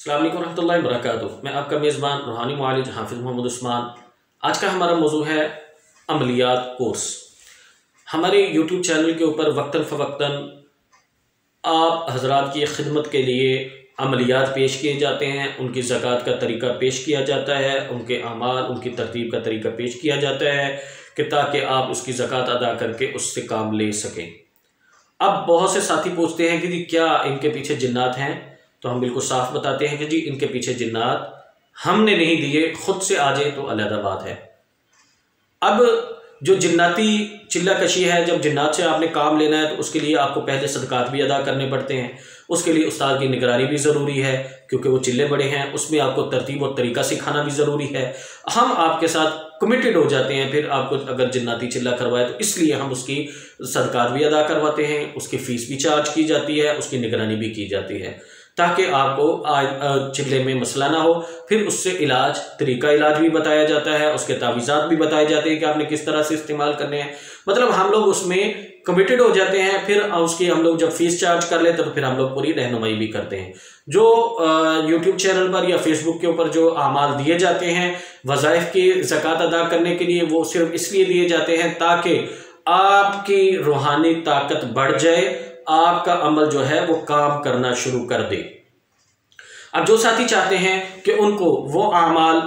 अस्सलाम वालेकुम रहमतुल्लाहि व बरकातुहू। मैं आपका मेज़बान रूहानी मुआलिज हाफिज़ मोहम्मद उस्मान। आज का हमारा मौजू है अमलियात कोर्स। हमारे यूट्यूब चैनल के ऊपर वक्तन फ़वक्तन आप हज़रात की खिदमत के लिए अमलियात पेश किए जाते हैं, उनकी ज़कात का तरीका पेश किया जाता है, उनके अमाल उनकी तरतीब का तरीका पेश किया जाता है कि ताकि आप उसकी ज़कात अदा करके उससे काम ले सकें। अब बहुत से साथी पूछते हैं कि जी क्या इनके पीछे जिन्नात हैं, तो हम बिल्कुल साफ बताते हैं कि जी इनके पीछे जिन्नात हमने नहीं दिए, खुद से आ जाए तो अलग बात है। अब जो जिन्नाती चिल्ला कशी है, जब जिन्नात से आपने काम लेना है तो उसके लिए आपको पहले सदकात भी अदा करने पड़ते हैं। उसके लिए उस्ताद की निगरानी भी ज़रूरी है क्योंकि वो चिल्ले बड़े हैं, उसमें आपको तरतीब और तरीका सिखाना भी ज़रूरी है। हम आपके साथ कमिटेड हो जाते हैं, फिर आपको अगर जिन्नाती चिल्ला करवाए तो इसलिए हम उसकी सदकात भी अदा करवाते हैं, उसकी फ़ीस भी चार्ज की जाती है, उसकी निगरानी भी की जाती है ताकि आपको चिल्ले में मसला ना हो। फिर उससे इलाज, तरीका इलाज भी बताया जाता है, उसके तावीज़ात भी बताए जाते हैं कि आपने किस तरह से इस्तेमाल करने हैं। मतलब हम लोग उसमें कमिटेड हो जाते हैं। फिर उसकी हम लोग जब फीस चार्ज कर लेते हैं तो फिर हम लोग पूरी रहनुमाई भी करते हैं। जो यूट्यूब चैनल पर या फेसबुक के ऊपर जो आमाल दिए जाते हैं वज़ाइफ की ज़कात अदा करने के लिए, वो सिर्फ इसलिए दिए जाते हैं ताकि आपकी रूहानी ताकत बढ़ जाए, आपका अमल जो है वो काम करना शुरू कर दे। अब जो साथी चाहते हैं कि उनको वो आमाल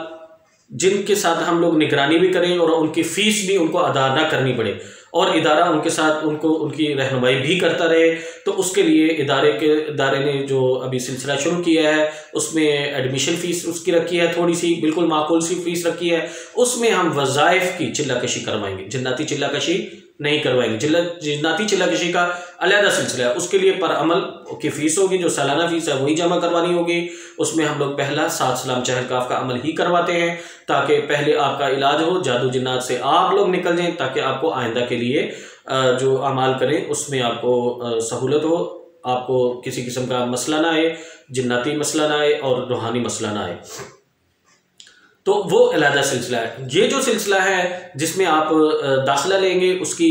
जिनके साथ हम लोग निगरानी भी करें और उनकी फ़ीस भी उनको अदा ना करनी पड़े और इदारा उनके साथ उनकी रहनुमाई भी करता रहे, तो उसके लिए इदारे ने जो अभी सिलसिला शुरू किया है उसमें एडमिशन फ़ीस उसकी रखी है, थोड़ी सी बिल्कुल माकूल सी फ़ीस रखी है। उसमें हम वज़ाइफ की चिल्लाकशी करवाएंगे, जिन्नाती चिल्लाकशी नहीं करवाएंगे। जिन्नाती चिल्लाकशी का अलहदा सिलसिला है, उसके लिए पर अमल की फ़ीस होगी, जो सालाना फ़ीस है वही जमा करवानी होगी। उसमें हम लोग पहला 7 सलाम चहल काफ का अमल ही करवाते हैं ताकि पहले आपका इलाज हो, जादू जिन्नात से आप लोग निकल जाएं, ताकि आपको आइंदा के लिए जो अमाल करें उसमें आपको सहूलत हो, आपको किसी किस्म का मसला ना आए, जिन्नाती मसला ना आए और रूहानी मसला ना आए। तो वो अलहदा सिलसिला है। ये जो सिलसिला है जिसमें आप दाखिला लेंगे, उसकी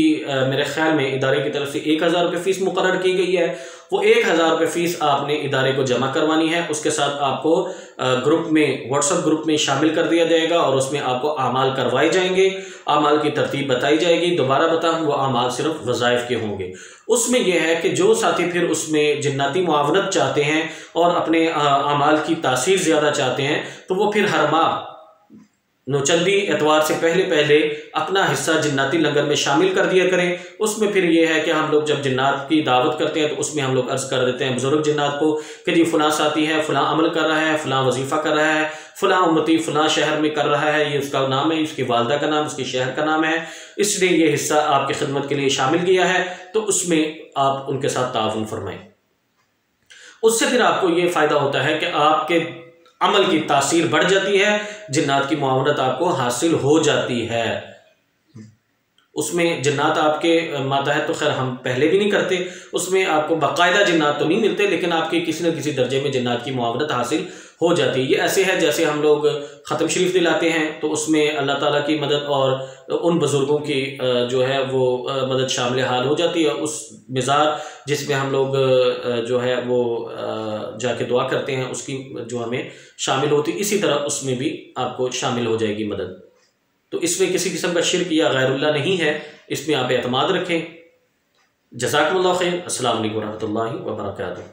मेरे ख्याल में इदारे की तरफ से 1000 रुपये फ़ीस मुकर्रर की गई है। वो 1000 रुपये फ़ीस आपने इदारे को जमा करवानी है। उसके साथ आपको ग्रुप में, व्हाट्सएप ग्रुप में शामिल कर दिया जाएगा और उसमें आपको आमाल करवाए जाएंगे, आमाल की तरतीब बताई जाएगी। दोबारा बताऊँ, वो आमाल सिर्फ वज़ाइफ के होंगे। उसमें यह है कि जो साथी फिर उसमें जिन्नाती मुआवनत चाहते हैं और अपने आमाल की तासीर ज़्यादा चाहते हैं, तो वो फिर हर माह नौचंदी एतवार से पहले अपना हिस्सा जिन्नाती लंगर में शामिल कर दिया करें। उसमें फिर ये है कि हम लोग जब जिन्नात की दावत करते हैं तो उसमें हम लोग अर्ज़ कर देते हैं बुजुर्ग जिन्नात को कि जी फ़लाँ साथी है, फ़लाँ अमल कर रहा है, फ़लाँ वजीफ़ा कर रहा है, फ़लाँ उम्मती फ़लाँ शहर में कर रहा है, ये उसका नाम है, उसकी वालदा का नाम, उसके शहर का नाम है, इसने ये हिस्सा आपकी खिदमत के लिए शामिल किया है, तो उसमें आप उनके साथ ताउन फरमाएँ। उससे फिर आपको ये फ़ायदा होता है कि आपके अमल की तासीर बढ़ जाती है, जिन्नात की मुआवनत आपको हासिल हो जाती है। उसमें जिन्नात आपके मातहत तो खैर हम पहले भी नहीं करते, उसमें आपको बाकायदा जिन्नात तो नहीं मिलते, लेकिन आपके किसी न किसी दर्जे में जिन्नात की मुआवनत हासिल हो जाती है। ये ऐसे है जैसे हम लोग ख़त्म शरीफ दिलाते हैं तो उसमें अल्लाह ताला की मदद और उन बुज़ुर्गों की जो है वो मदद शामिल हाल हो जाती है। उस मिज़ार जिसमें हम लोग जो है वो जाके दुआ करते हैं, उसकी जो हमें शामिल होती, इसी तरह उसमें भी आपको शामिल हो जाएगी मदद। तो इसमें किसी किस्म का शिर्क या गैरुल्लाह नहीं है, इसमें आप एतमाद रखें। जज़ाकुमुल्लाह खैर। अस्सलामु अलैकुम व रहमतुल्लाहि व बरकातुहू।